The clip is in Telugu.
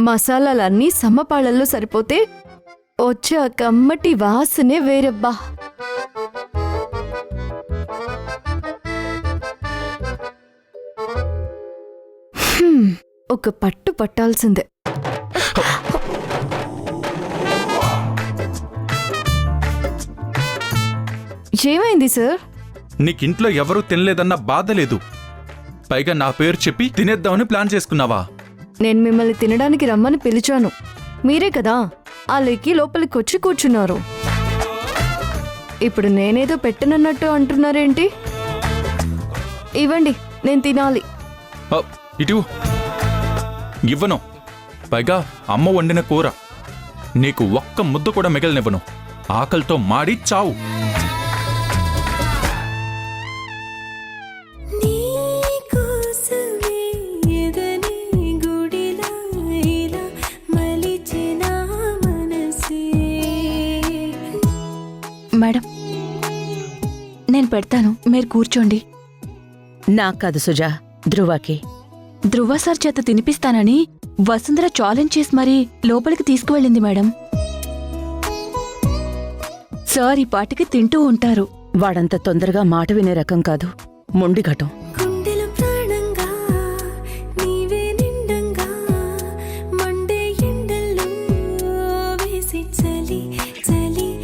మసాలాలన్నీ సమపాళల్లో సరిపోతే వచ్చే ఆ కమ్మటి వాసనే వేరబ్బా. ఒక పట్టు పట్టాల్సిందే. ఏమైంది సార్? నీకింట్లో ఎవరూ తినలేదన్న బాధ లేదు, పైగా నా పేరు చెప్పి తినేద్దామని ప్లాన్ చేసుకున్నావా? నేను మిమ్మల్ని తినడానికి రమ్మని పిలిచాను, మీరే కదా ఆ లేకి లోపలికి వచ్చి కూర్చున్నారు. ఇప్పుడు నేనేదో పెట్టనన్నట్టు అంటున్నారేంటి? ఇవ్వండి, నేను తినాలి. ఇటు ఇవ్వను, పైగా అమ్మ వండిన కూర నీకు ఒక్క ముద్ద కూడా మిగలనివ్వను. ఆకలితో మాడి చావు. మేడం, నేను పెడతాను, మీరు కూర్చోండి. నాకు కాదు సుజా, ధ్రువకి. ధ్రువ సార్ చేత తినిపిస్తానని వసుంధర ఛాలెంజ్ చేసి మరీ లోపలికి తీసుకువెళ్ళింది మేడం. సార్ ఈ పాటికి తింటూ ఉంటారు. వాడంత తొందరగా మాట వినే రకం కాదు, మొండిఘటం.